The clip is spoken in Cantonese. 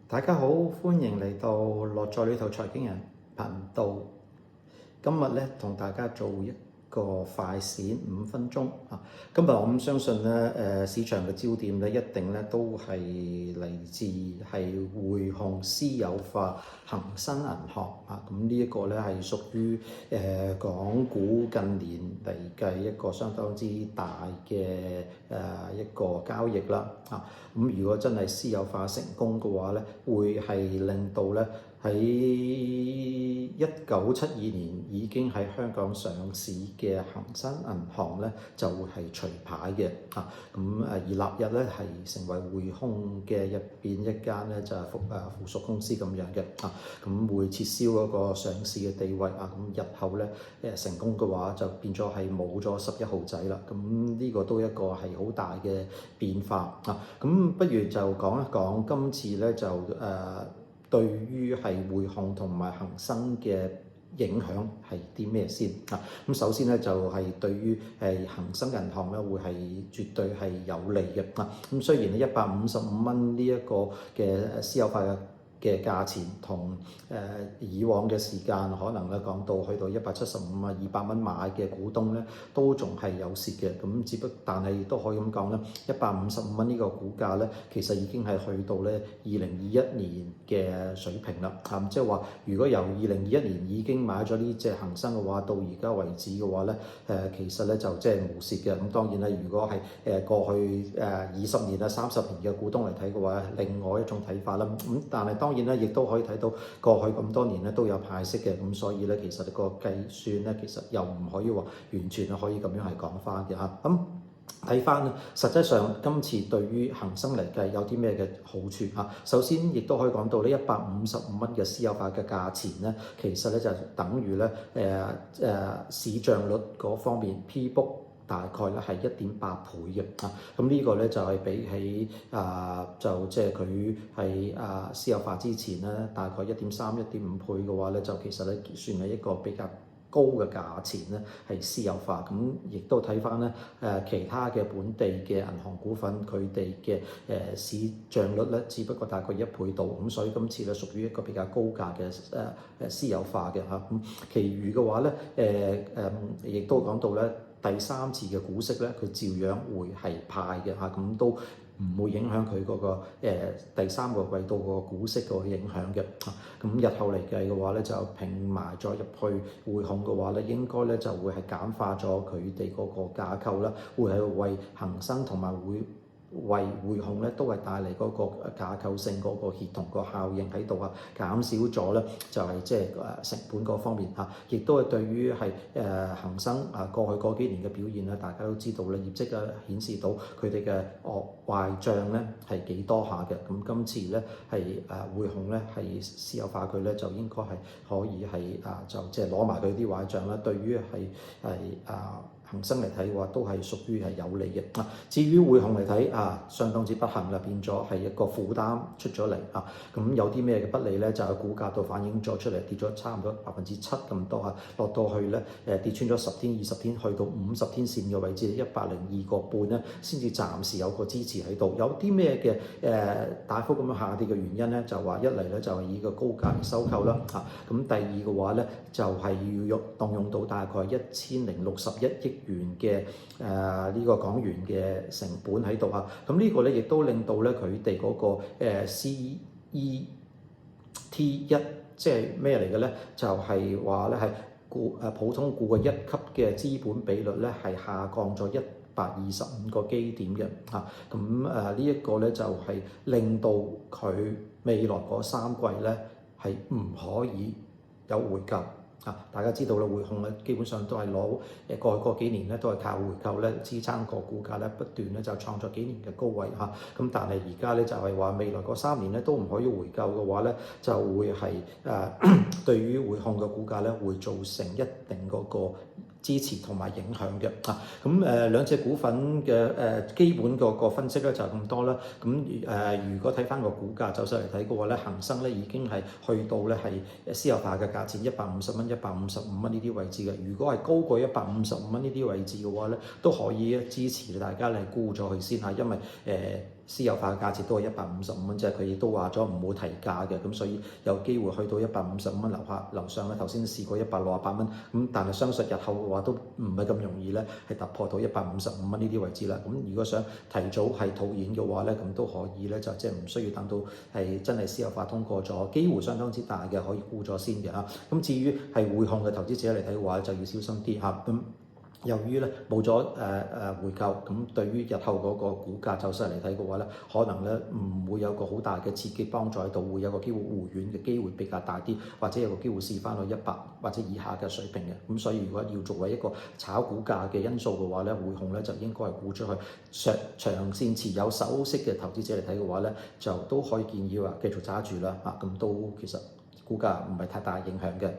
大家好，歡迎嚟到樂在呢套財經人頻道。今日咧同大家做一個快閃5分鐘啊！今日我相信咧，市場嘅焦點咧一定咧都係嚟自係匯控私有化恒生銀行啊！咁呢一個咧係屬於港股近年嚟計一個相當之大嘅一個交易啦啊！咁如果真係私有化成功嘅話咧，會係令到咧喺1972年已經喺香港上市嘅恒生銀行咧就會係除牌嘅啊！咁而納入咧係成為匯控嘅入邊一間咧就係附屬公司咁樣嘅啊！咁會撤銷嗰個上市嘅地位啊！咁日後咧成功嘅話就變咗係冇咗11號仔啦！咁呢個都一個係好大嘅變化啊！咁不如就講一講今次咧就對於係匯控同埋恒生嘅影響係啲咩先啊？咁首先咧就係對於恒生銀行咧會係絕對係有利嘅啊！咁雖然咧155蚊呢一個嘅私有化嘅價錢同以往嘅時間可能咧講到去到175啊200蚊買嘅股東咧都仲係有蝕嘅，咁但係亦都可以咁講咧，155蚊呢個股價咧其實已經係去到咧2021年嘅水平啦，即係話如果由2021年已經買咗呢隻恒生嘅話，到而家為止嘅話咧其實咧就即係無蝕嘅。咁當然啦，如果係過去20年啊30年嘅股東嚟睇嘅話，另外一種睇法啦。咁但係當然咧，亦都可以睇到過去咁多年咧都有派息嘅，咁所以咧其實個計算咧其實又唔可以話完全可以咁樣係講翻嘅嚇。咁睇翻咧，實際上今次對於恒生嚟計有啲咩嘅好處嚇？首先亦都可以講到呢155蚊嘅私有化嘅價錢咧，其實咧就等於咧市賬率嗰方面 P book。大概咧係1.8倍嘅啊，咁呢個咧就係比起就即係佢係私有化之前咧，大概1.3、1.5倍嘅話咧，就其實咧算係一個比較高嘅價錢咧，係私有化。咁亦都睇翻咧其他嘅本地嘅銀行股份，佢哋嘅市賬率咧，只不過大概1倍度。咁所以今次咧屬於一個比較高價嘅私有化嘅嚇。咁其餘嘅話咧亦都講到咧。第3次嘅股息咧，佢照樣會係派嘅嚇，咁都唔會影響佢嗰個第3個季度個股息個影響嘅。咁日後嚟計嘅話咧，就拼埋再入去匯控嘅話咧，應該咧就會係簡化咗佢哋嗰個架構啦，會係為恒生同埋為匯控咧都係帶嚟嗰個架構性嗰個協同個效應喺度啊，減少咗咧就係即係成本嗰方面嚇，亦都係對於係恒生過去嗰幾年嘅表現咧，大家都知道咧業績顯示到佢哋嘅壞帳咧係幾多下嘅。咁今次咧係匯控咧係私有化佢咧，就應該係可以係就即係攞埋佢啲壞帳啦。對於係恒生嚟睇嘅話，都係屬於係有利嘅。至於匯控嚟睇相當之不幸啦，變咗係一個負擔出咗嚟啊。咁有啲咩嘅不利咧，就喺股價度反映咗出嚟，跌咗差唔多7%咁多啊，落到去咧跌穿咗10天、20天，去到50天線嘅位置102個半咧，先至暫時有個支持喺度。有啲咩嘅大幅咁樣下跌嘅原因咧，就話一嚟咧就係以個高價嚟收購啦嚇。咁第二嘅話咧，就係要動用到大概1061億元嘅呢個港元嘅成本喺度啊，咁呢個咧亦都令到咧佢哋嗰個CET1即係咩嚟嘅咧？就係話咧係普通股嘅1級嘅資本比率咧係下降咗125個基點嘅嚇，咁呢一個咧就係令到佢未來嗰3季咧係唔可以有回購。大家知道啦，匯控咧基本上都係攞過去嗰幾年咧都係靠回購咧支撐個股價咧不斷咧就創作幾年嘅高位嚇。咁但係而家咧就係話未來嗰3年咧都唔可以回購嘅話咧，就會係對於匯控嘅股價咧會造成一定嗰個支持同埋影響嘅嚇。咁兩隻股份嘅基本個分析咧就咁多啦。咁如果睇翻個股價走勢嚟睇嘅話咧，恒生咧已經係去到咧係私有化嘅價錢150蚊、155蚊呢啲位置嘅。如果係高過155蚊呢啲位置嘅話咧，都可以支持大家嚟沽咗佢先嚇，因為私有化嘅價錢都係155蚊，即係佢亦都話咗唔會提價嘅，咁所以有機會去到155蚊樓上咧。頭先試過168蚊，咁但係相信日後嘅話都唔係咁容易咧，係突破到155蚊呢啲位置啦。咁如果想提早係套現嘅話咧，咁都可以咧，就即係唔需要等到係真係私有化通過咗，機會相當之大嘅，可以沽咗先嘅嚇。咁至於係匯控嘅投資者嚟睇嘅話，就要小心啲嚇。由於咧冇咗回購，咁對於日後嗰個股價走勢嚟睇嘅話咧，可能咧唔會有個好大嘅刺激幫助喺度，會有個機會回軟嘅機會比較大啲，或者有個機會試翻去100或者以下嘅水平嘅。咁所以如果要作為一個炒股價嘅因素嘅話咧，匯控咧就應該係沽出去。長線持有收息嘅投資者嚟睇嘅話咧，就都可以建議話繼續揸住啦嚇，咁都其實股價唔係太大影響嘅。